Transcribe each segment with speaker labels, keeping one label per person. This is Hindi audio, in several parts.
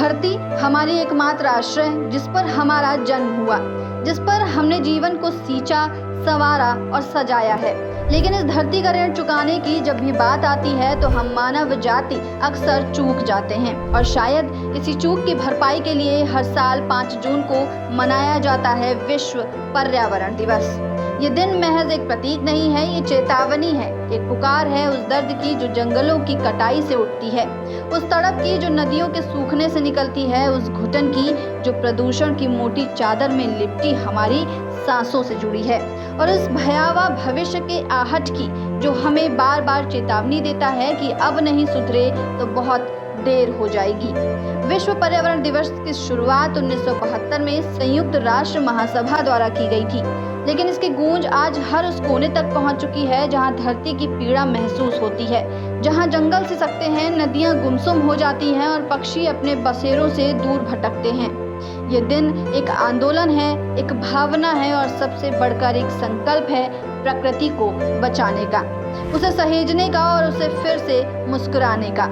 Speaker 1: धरती हमारी एकमात्र आश्रय है, जिस पर हमारा जन्म हुआ, जिस पर हमने जीवन को सींचा, संवारा और सजाया है। लेकिन इस धरती का ऋण चुकाने की जब भी बात आती है तो हम मानव जाति अक्सर चूक जाते हैं, और शायद इसी चूक की भरपाई के लिए हर साल 5 जून को मनाया जाता है विश्व पर्यावरण दिवस। ये दिन महज एक प्रतीक नहीं है, ये चेतावनी है, एक पुकार है उस दर्द की जो जंगलों की कटाई से उठती है, उस तड़प की जो नदियों के सूखने से निकलती है, उस घुटन की जो प्रदूषण की मोटी चादर में लिपटी हमारी सांसों से जुड़ी है, और इस भयावह भविष्य के आहट की जो हमें बार बार चेतावनी देता है कि अब नहीं सुधरे तो बहुत देर हो जाएगी। विश्व पर्यावरण दिवस की शुरुआत 1972 में संयुक्त राष्ट्र महासभा द्वारा की गई थी, लेकिन इसकी गूंज आज हर उस कोने तक पहुंच चुकी है जहां धरती की पीड़ा महसूस होती है, जहां जंगल सिसकते हैं, नदियां गुमसुम हो जाती हैं और पक्षी अपने बसेरों से दूर भटकते हैं। ये दिन एक आंदोलन है, एक भावना है और सबसे बढ़कर एक संकल्प है प्रकृति को बचाने का, उसे सहेजने का और उसे फिर से मुस्कुराने का।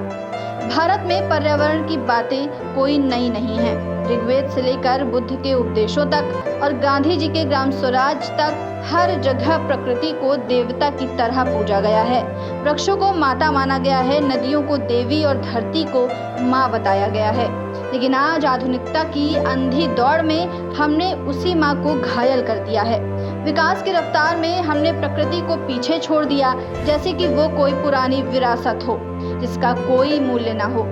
Speaker 1: भारत में पर्यावरण की बातें कोई नई नहीं है। ऋग्वेद से लेकर बुद्ध के उपदेशों तक और गांधी जी के ग्राम स्वराज तक हर जगह प्रकृति को देवता की तरह पूजा गया है। वृक्षों को माता माना गया है, नदियों को देवी और धरती को माँ बताया गया है। लेकिन आज आधुनिकता की अंधी दौड़ में हमने उसी माँ को घायल कर दिया है। विकास की रफ्तार में हमने प्रकृति को पीछे छोड़ दिया, जैसे कि वो कोई पुरानी विरासत हो जिसका कोई मूल्य ना हो।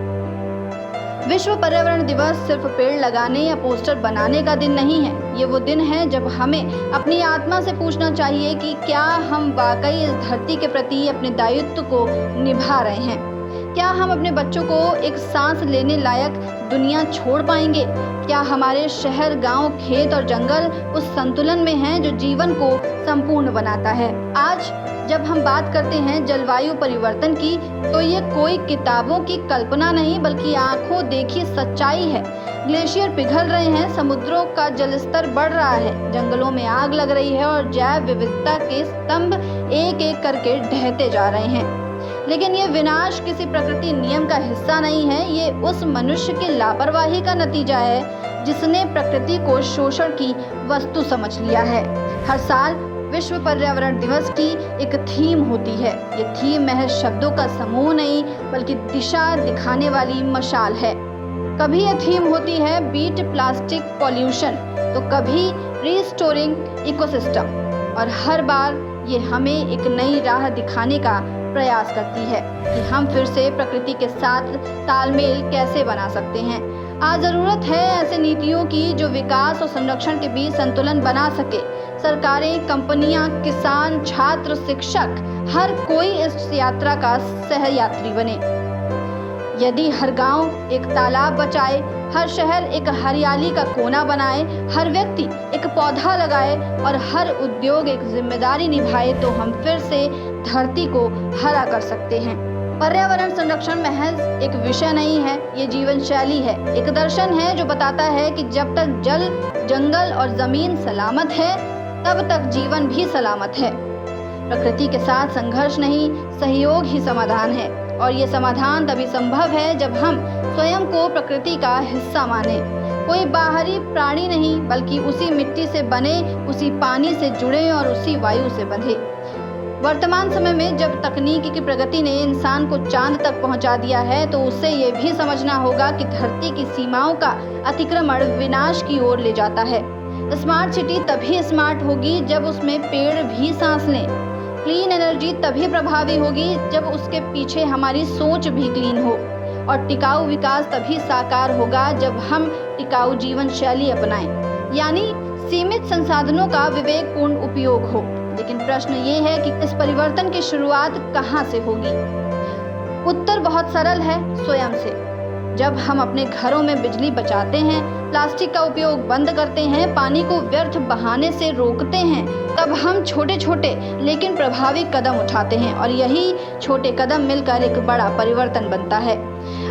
Speaker 1: विश्व पर्यावरण दिवस सिर्फ पेड़ लगाने या पोस्टर बनाने का दिन नहीं है। ये वो दिन है जब हमें अपनी आत्मा से पूछना चाहिए कि क्या हम वाकई इस धरती के प्रति अपने दायित्व को निभा रहे हैं। क्या हम अपने बच्चों को एक सांस लेने लायक दुनिया छोड़ पाएंगे? क्या हमारे शहर, गांव, खेत और जंगल उस संतुलन में हैं जो जीवन को संपूर्ण बनाता है? आज जब हम बात करते हैं जलवायु परिवर्तन की, तो ये कोई किताबों की कल्पना नहीं बल्कि आंखों देखी सच्चाई है। ग्लेशियर पिघल रहे हैं, समुद्रों का जलस्तर बढ़ रहा है, जंगलों में आग लग रही है और जैव विविधता के स्तंभ एक एक करके ढहते जा रहे हैं। लेकिन ये विनाश किसी प्रकृति नियम का हिस्सा नहीं है, ये उस मनुष्य की लापरवाही का नतीजा है जिसने प्रकृति को शोषण की वस्तु समझ लिया है। हर साल विश्व पर्यावरण दिवस की एक थीम होती है। ये थीम महज शब्दों का समूह नहीं बल्कि दिशा दिखाने वाली मशाल है। कभी ये थीम होती है बीट प्लास्टिक पॉल्यूशन, तो कभी रिस्टोरिंग इकोसिस्टम, और हर बार ये हमें एक नई राह दिखाने का प्रयास करती है कि हम फिर से प्रकृति के साथ तालमेल कैसे बना सकते हैं। आज ज़रूरत है ऐसे नीतियों की जो विकास और संरक्षण के बीच संतुलन बना सके। सरकारें, कंपनियां, किसान, छात्र, शिक्षक, हर कोई इस यात्रा का सहयात्री बने। यदि हर गांव एक तालाब बचाए, हर शहर एक हरियाली का कोना बनाए, हर व्यक्ति एक पौधा लगाए और हर उद्योग एक जिम्मेदारी निभाए, तो हम फिर से धरती को हरा कर सकते हैं। पर्यावरण संरक्षण महज एक विषय नहीं है, ये जीवन शैली है, एक दर्शन है जो बताता है कि जब तक जल, जंगल और जमीन सलामत है, तब तक जीवन भी सलामत है। प्रकृति के साथ संघर्ष नहीं, सहयोग ही समाधान है, और ये समाधान तभी संभव है जब हम स्वयं को प्रकृति का हिस्सा माने। कोई बाहरी प्राणी नहीं बल्कि उसी मिट्टी से बने, उसी पानी से जुड़े और उसी वायु से बंधे। वर्तमान समय में जब तकनीकी की प्रगति ने इंसान को चांद तक पहुंचा दिया है, तो उसे ये भी समझना होगा कि धरती की सीमाओं का अतिक्रमण विनाश की ओर ले जाता है। स्मार्ट सिटी तभी स्मार्ट होगी जब उसमें पेड़ भी सांस लें। क्लीन एनर्जी तभी प्रभावी होगी जब उसके पीछे हमारी सोच भी क्लीन हो, और टिकाऊ विकास तभी साकार होगा जब हम टिकाऊ जीवन शैली अपनाएं, यानी सीमित संसाधनों का विवेकपूर्ण उपयोग हो। लेकिन प्रश्न ये है कि इस परिवर्तन की शुरुआत कहाँ से होगी? उत्तर बहुत सरल है, स्वयं से। जब हम अपने घरों में बिजली बचाते हैं, प्लास्टिक का उपयोग बंद करते हैं, पानी को व्यर्थ बहाने से रोकते हैं, तब हम छोटे छोटे लेकिन प्रभावी कदम उठाते हैं, और यही छोटे कदम मिलकर एक बड़ा परिवर्तन बनता है।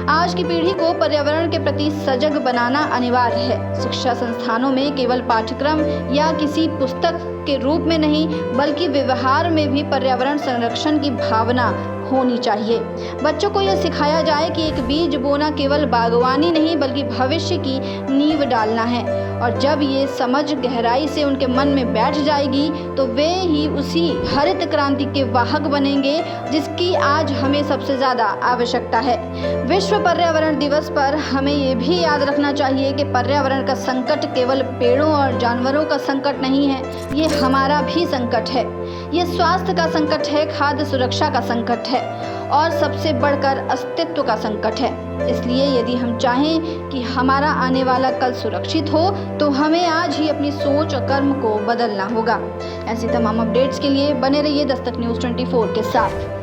Speaker 1: आज की पीढ़ी को पर्यावरण के प्रति सजग बनाना अनिवार्य है। शिक्षा संस्थानों में केवल पाठ्यक्रम या किसी पुस्तक के रूप में नहीं, बल्कि व्यवहार में भी पर्यावरण संरक्षण की भावना होनी चाहिए। बच्चों को यह सिखाया जाए कि एक बीज बोना केवल बागवानी नहीं बल्कि भविष्य की नींव डालना है, और जब ये समझ गहराई से उनके मन में बैठ जाएगी तो वे ही उसी हरित क्रांति के वाहक बनेंगे जिसकी आज हमें सबसे ज़्यादा आवश्यकता है। विश्व पर्यावरण दिवस पर हमें ये भी याद रखना चाहिए कि पर्यावरण का संकट केवल पेड़ों और जानवरों का संकट नहीं है, ये हमारा भी संकट है। ये स्वास्थ्य का संकट है, खाद्य सुरक्षा का संकट है और सबसे बढ़कर अस्तित्व का संकट है। इसलिए यदि हम चाहें कि हमारा आने वाला कल सुरक्षित हो तो हमें आज ही अपनी सोच और कर्म को बदलना होगा। ऐसी तमाम अपडेट्स के लिए बने रहिए दस्तक न्यूज़ 24 के साथ।